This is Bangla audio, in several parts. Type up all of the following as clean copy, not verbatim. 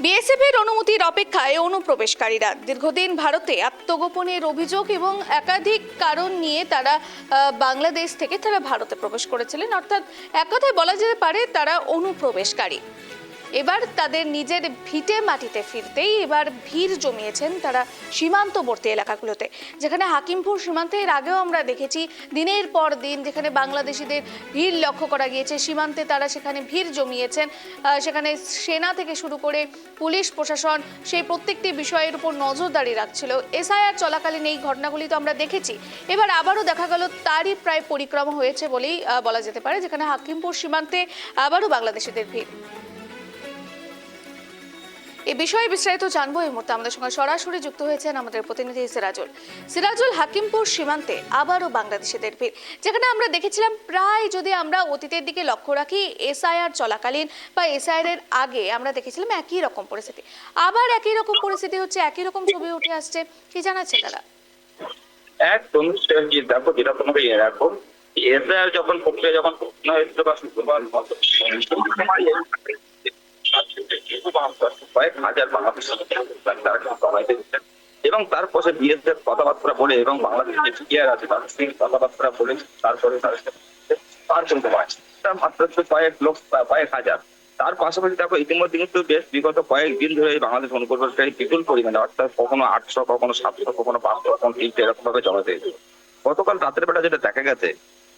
বিএসএফ এর অনুমতির অপেক্ষায় অনুপ্রবেশকারীরা দীর্ঘদিন ভারতে আত্মগোপনের অভিযোগ এবং একাধিক কারণ নিয়ে তারা বাংলাদেশ থেকে ভারতে প্রবেশ করেছিলেন। অর্থাৎ এক কথায় বলা যেতে পারে তারা অনুপ্রবেশকারী। এবার তাদের নিজের ভিটে মাটিতে ফিরতেই এবার ভিড় জমিয়েছেন তারা সীমান্তবর্তী এলাকাগুলোতে, যেখানে হাকিমপুর সীমান্তে এর আগেও আমরা দেখেছি দিনের পর দিন যেখানে বাংলাদেশিদের ভিড় লক্ষ্য করা গিয়েছে। সীমান্তে তারা সেখানে ভিড় জমিয়েছেন, সেখানে সেনা থেকে শুরু করে পুলিশ প্রশাসন সেই প্রত্যেকটি বিষয়ের উপর নজরদারি রাখছিল। এসআইআর চলাকালীন এই ঘটনাগুলি তো আমরা দেখেছি, এবার আবারও দেখা গেল তারই প্রায় পরিক্রমা হয়েছে বলেই বলা যেতে পারে, যেখানে হাকিমপুর সীমান্তে আবারও বাংলাদেশিদের ভিড়। এই বিষয়ে বিস্তারিত জানবো এই মুহূর্তে আমাদের সঙ্গে সরাসরি যুক্ত হয়েছেন আমাদের প্রতিনিধি সিরাজুল। হাকিমপুর সীমান্তে আবারও বাংলাদেশিদের ভিড়, যেখানে আমরা দেখেছিলাম প্রায় যদি আমরা অতীতের দিকে লক্ষ্য রাখি এসআইআর চলাকালীন বা এসআইআর এর আগে আমরা দেখেছিলাম একই রকম পরিস্থিতি, আবার একই রকম পরিস্থিতি হচ্ছে, একই রকম ছবি উঠে আসছে। কি জানাচ্ছে তারা? একদম দেখো, যেটা তোমাকে রাখো, এসআইআর যখন প্রক্রিয়া যখন হয়েছিল বা শুক্রবার কয়েক হাজার এবং তারপরে বিএসএফ কথাবার্তা বলে এবং বাংলাদেশের যে টিআর আছে তাদের সঙ্গে কথাবার্তা বলে তারপরে মাত্র কয়েক হাজার। তার পাশাপাশি দেখো ইতিমধ্যে কিন্তু বেশ বিগত কয়েকদিন ধরে বাংলাদেশ অনুপ্রবেশকারী বিপুল পরিমাণে, অর্থাৎ কখনো 800, কখনো 700, কখনো 500, কখনো 300 এরকম ভাবে জমা দিয়েছে গতকাল রাতের বেলা যেটা দেখা গেছে।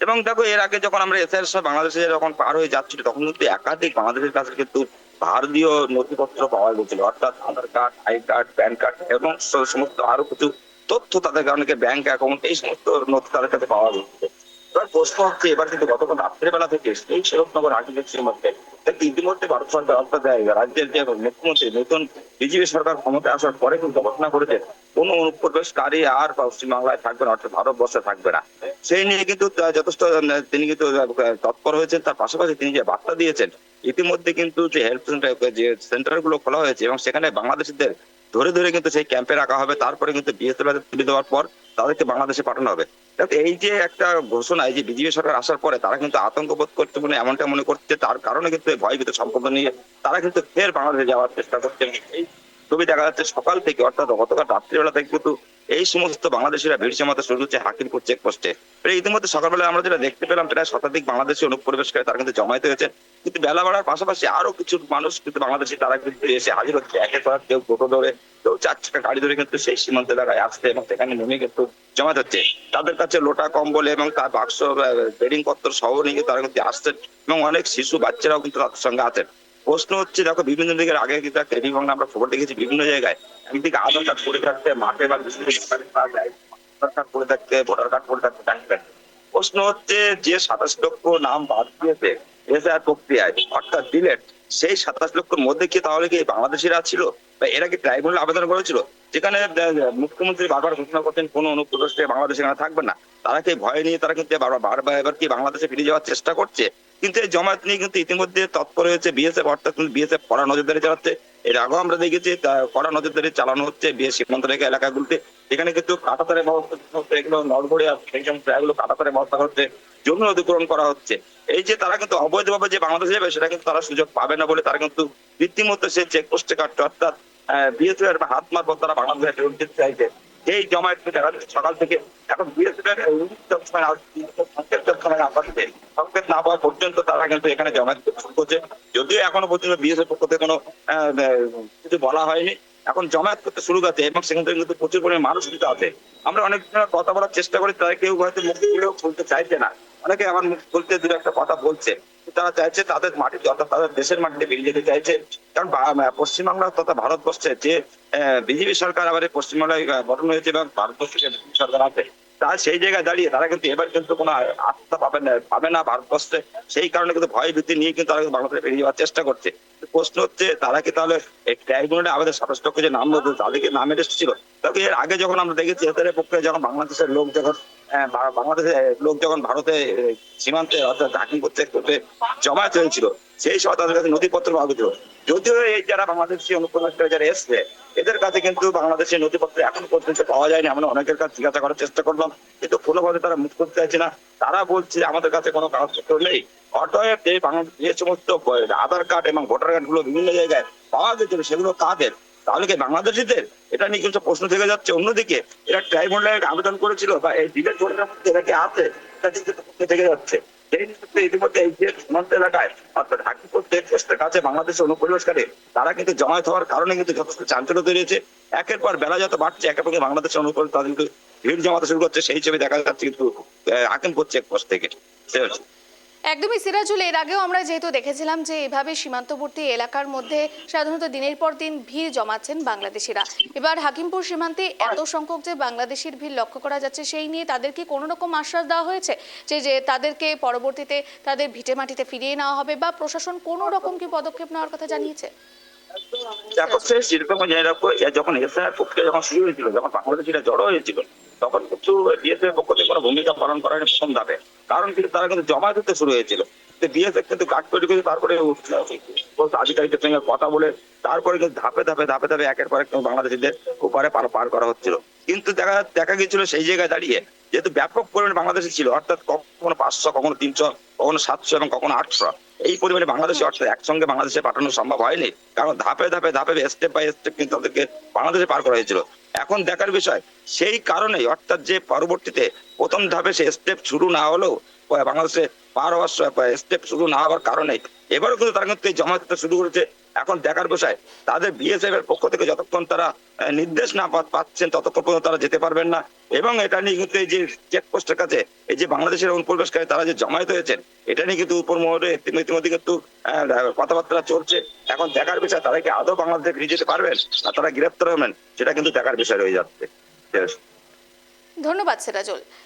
এবং দেখো এর আগে যখন আমরা এসআইআর বাংলাদেশে যখন পার হয়ে যাচ্ছিল তখন কিন্তু একাধিক বাংলাদেশের কাছে কিন্তু ভারতীয় নথিপত্র পাওয়া গেছিল, অর্থাৎ Aadhaar card, I card, PAN card এবং সমস্ত আরো কিছু তথ্য, তাদের অনেকে ব্যাংক অ্যাকাউন্ট, এই সমস্ত নথি তাদের কাছে পাওয়া গেছে। এবার প্রশ্ন হচ্ছে, এবার কিন্তু গতকাল রাত্রেবেলা থেকে এই শরৎনগর হাকিমের মধ্যে ইতিমধ্যে ভারত সরকার অর্থাৎ রাজ্যের যে মুখ্যমন্ত্রী নতুন বিজেপি সরকার ক্ষমতায় আসার পরে কিন্তু ঘোষণা করেছে কোন অনুপ্রবেশকারী আর পশ্চিমবাংলায় থাকবে না, অর্থাৎ ভারতবর্ষে থাকবে না। সেই নিয়ে কিন্তু যথেষ্ট তিনি কিন্তু তৎপর হয়েছেন। তার পাশাপাশি তিনি যে বার্তা দিয়েছেন, ইতিমধ্যে কিন্তু যে হেল্প সেন্টার, যে সেন্টার গুলো খোলা হয়েছে এবং সেখানে বাংলাদেশিদের ধরে ধরে কিন্তু সেই ক্যাম্পে রাখা হবে, তারপরে কিন্তু বিএসএফ তুলে দেওয়ার পর তাদেরকে বাংলাদেশে পাঠানো হবে। এই যে একটা ঘোষণা, এই যে বিজেপি সরকার আসার পরে তারা কিন্তু আতঙ্ক বোধ করছে বলে এমনটা মনে করছে, তার কারণে কিন্তু ভয়ভীত সম্পর্ক নিয়ে তারা কিন্তু ফের বাংলাদেশে যাওয়ার চেষ্টা করছে। এই ছবি দেখা যাচ্ছে সকাল থেকে, অর্থাৎ গতকাল রাত্রিবেলা থেকে কিন্তু এই সমস্ত বাংলাদেশিরা ভিড় জমাতে শুরু হচ্ছে হাকিমপুর চেকপোস্টে। ইতিমধ্যে সকালবেলা আমরা যেটা দেখতে পেলাম প্রায় শতাধিক বাংলাদেশি অনুপ্রবেশকারী তারা কিন্তু জমায়েত হয়েছে, কিন্তু বেলা বাড়ার পাশাপাশি আরো কিছু মানুষ কিন্তু বাংলাদেশি তারা কিন্তু এসে হাজির হচ্ছে একের পর কেউ টোটো ধরে, কেউ 4 চাকা গাড়ি ধরে কিন্তু সেই সীমান্ত এলাকায় আসছে এবং সেখানে নেমে কিন্তু জমায়েত হচ্ছে। তাদের কাছে লোটা কম্বল এবং তার বাক্স বেডিং পত্র সহ নিয়ে তারা কিন্তু আসছেন এবং অনেক শিশু বাচ্চারাও কিন্তু তাদের সঙ্গে আছেন। প্রশ্ন হচ্ছে, দেখো বিভিন্ন দিকের আগে কিন্তু একটা আমরা খবর দেখেছি বিভিন্ন জায়গায় একদিকে আধার কার্ড পড়ে থাকতে মাঠে বা আধার কার্ড পড়ে থাকতে, ভোটার কার্ড পড়ে থাকতে ডাকবেন। প্রশ্ন হচ্ছে, যে 27 লক্ষ নাম বাদ দিয়েছে এসআইআর প্রক্রিয়ায়, অর্থাৎ ডিলেট, সেই 27 লক্ষের মধ্যে কি তাহলে কি বাংলাদেশিরা ছিল বা এরা কি ট্রাইব্যুনালে আবেদন করেছিল, যেখানে মুখ্যমন্ত্রী বারবার ঘোষণা করতেন কোন অনুপ্রবেশকারী বাংলাদেশ এখানে থাকবে না, তারা কি ভয় নিয়ে তারা কিন্তু বারবার এবার কি বাংলাদেশে ফিরে যাওয়ার চেষ্টা করছে? কিন্তু এই জমায়েত নিয়ে কিন্তু ইতিমধ্যে তৎপর হয়েছে বিএসএফ, অর্থাৎ বিএসএফ কড়া নজরদারি চালাচ্ছে। এর আগেও আমরা দেখেছি কড়া নজরদারি চালানো হচ্ছে বিএস সীমান্ত রেখা এলাকাগুলোতে, এখানে কিন্তু কাঁটাতারের ব্যবস্থা হচ্ছে, এগুলো নড়গড়িয়া সেই সমস্ত এগুলো কাঁটাতারের ব্যবস্থা হচ্ছে, জমি অধিগ্রহণ করা হচ্ছে। এই যে তারা কিন্তু অবৈধভাবে যে বাংলাদেশে যাবে সেটা কিন্তু তারা সুযোগ পাবে না বলে তারা কিন্তু রীতিমতো সে চেকপোস্টে কাটছে, অর্থাৎ বিএসএফ এর হাত মারফত তারা বাংলাদেশে ঢুকতে যেতে চাইছে। এই জমায়েত সকাল থেকে এখন বিএসএফ এর সংকেত না পাওয়া পর্যন্ত তারা কিন্তু এখানে জমায়েত শুরু করছে। যদিও এখনো পর্যন্ত বিএসএফ পক্ষ থেকে কোনো কিছু বলা হয়নি, এখন জমায়েত করতে শুরু করছে এবং সেখান থেকে কিন্তু প্রচুর পরিমাণে মানুষ কিন্তু আছে। আমরা অনেক কথা বলার চেষ্টা করি, তারা কেউ হয়তো মুখ খুলেও খুলতে চাইছে না, অনেকে আমার মুখ খুলতে দু একটা কথা বলছে, তারা চাইছে তাদের মাটিতে, অর্থাৎ তাদের দেশের মাটিতে বেরিয়ে যেতে চাইছে। কারণ পশ্চিমবাংলা তথা ভারতবর্ষে যে বিজেপি সরকার আবার পশ্চিমবাংলায় গঠন হয়েছে এবং ভারতবর্ষে যে সরকার আছে, তারা সেই জায়গায় দাঁড়িয়ে তারা কিন্তু এবার কিন্তু কোনো আস্থা পাবে না ভারতবর্ষে। সেই কারণে কিন্তু ভয় ভীতি নিয়ে কিন্তু তারা বাংলাদেশে বেরিয়ে যাওয়ার চেষ্টা করছে। প্রশ্ন হচ্ছে, তারা কি তাহলে ট্রাইব্যুনালে আমাদের 27 লক্ষ যে নাম বলতো তাদেরকে নাম এসেছিল? তবে এর আগে যখন আমরা দেখেছি এদের পক্ষে যখন বাংলাদেশের লোক যখন ভারতে সীমান্তে অর্থাৎ হাকিমপুর চেকপোস্টে জমায়েত হয়েছিল, সেই সময় তাদের কাছে নথিপত্র পাওয়া গেছিল। যদিও এই যারা বাংলাদেশি অনুপ্রবেশকারী যারা এসছে এদের কাছে কিন্তু বাংলাদেশের নথিপত্র এখন পর্যন্ত পাওয়া যায়নি। আমরা অনেকের কাছে জিজ্ঞাসা করার চেষ্টা করলাম, কিন্তু কোনোভাবে তারা মুখ করতে চাইছে না। তারা বলছে আমাদের কাছে কোনো কাগজপত্র নেই, অতএব যে সমস্ত আধার কার্ড এবং ভোটার কার্ড গুলো বিভিন্ন জায়গায় পাওয়া গেছিল সেগুলো কাদের, তাহলে কি বাংলাদেশিদের? এটা নিয়ে কিছু প্রশ্ন থেকে যাচ্ছে। অন্যদিকে এরা ট্রাইব্যুনালে আবেদন করেছিল বা এই ডিবেট বোর্ডের মধ্যে এরা কি আছে, এটা কিন্তু প্রশ্ন থেকে যাচ্ছে। এই নিমিত্তে ইতিমধ্যে এই যে সীমান্ত এলাকায় অর্থাৎ হাকিমপুর চেকপোস্টের কাছে বাংলাদেশের অনুপ্রবেশকারী তারা কিন্তু জমায়েত হওয়ার কারণে কিন্তু যথেষ্ট চাঞ্চল্য তৈরি হয়েছে। একের পর বেলা যত বাড়ছে একের পর বাংলাদেশের অনুপ্রবেশ তাদের কিন্তু ভিড় জমাতে শুরু করছে, সেই ছবি দেখা যাচ্ছে কিন্তু হাকিমপুর চেকপোস্ট থেকে। একদমই সিরাজুল, এর আগেও আমরা যেহেতু দেখেছিলাম যে এভাবে সীমান্তবর্তী এলাকার মধ্যে সাধারণত দিনের পর দিন ভিড় জমাচ্ছেন বাংলাদেশিরা। এবার হাকিমপুর সীমান্তে এত সংখ্যক যে বাংলাদেশির ভিড় লক্ষ্য করা যাচ্ছে, সেই নিয়ে তাদেরকে কোনো রকম আশ্বাস দেওয়া হয়েছে যে যে তাদেরকে পরবর্তীতে তাদের ভিটে মাটিতে ফিরিয়ে নেওয়া হবে, বা প্রশাসন কোনো রকম কি পদক্ষেপ নেওয়ার কথা জানিয়েছে? তারপর সে সেরকম জেনে রাখবো, যখন এসআইআর প্রক্রিয়া যখন শুরু হয়েছিল, যখন বাংলাদেশিরা জড়ো হয়েছিল, তখন কিন্তু বিএসএফ পক্ষ থেকে কোনো ভূমিকা পালন করার প্রথম ধাপে, কারণ কিন্তু তারা কিন্তু জমায়েত হতে শুরু হয়েছিল। বিএসএফ কিন্তু কাজ তৈরি করে তারপরে আধিকারিকদের সঙ্গে কথা বলে তারপরে কিন্তু ধাপে ধাপে ধাপে ধাপে একের পর এক বাংলাদেশিদের উপরে পার করা হচ্ছিল। কিন্তু দেখা গিয়েছিল সেই জায়গায় দাঁড়িয়ে যেহেতু ব্যাপক পরিমাণে বাংলাদেশি ছিল, অর্থাৎ কখনো 500, কখনো 300, কখনো 700 এবং কখনো 800, এই পরিমাণে বাংলাদেশি অর্থাৎ একসঙ্গে বাংলাদেশে পাঠানো সম্ভব হয়নি, কারণ ধাপে ধাপে ধাপে স্টেপ বাই স্টেপ কিন্তু তাদেরকে বাংলাদেশে পার করা হয়েছিল। এখন দেখার বিষয়, সেই কারণেই অর্থাৎ যে পরবর্তীতে প্রথম ধাপে সে স্টেপ শুরু না হলেও বাংলাদেশে পার হওয়ার স্টেপ শুরু না হওয়ার কারণে এবারও কিন্তু তারা কিন্তু এই জমায়েত শুরু করেছে। এখন দেখার বিষয়, তাদের বিএসএফ এর পক্ষ থেকে যতক্ষণ তারা নির্দেশ না পাচ্ছেন ততক্ষণ পর্যন্ত তারা যেতে পারবেন না। এবং এটা নিয়ে কিন্তু এই যে চেকপোস্টের কাছে এই যে বাংলাদেশের অনুপ্রবেশকারী তারা যে জমায়েত হয়েছেন, এটা নিয়ে কিন্তু উপর মহলে ইতিমধ্যে কিন্তু কথাবার্তা চলছে। এখন দেখার বিষয়, তারা কি আদৌ বাংলাদেশে ফিরে যেতে পারবেন না তারা গ্রেপ্তার হবেন, সেটা কিন্তু দেখার বিষয় রয়ে যাচ্ছে। ধন্যবাদ সিরাজুল।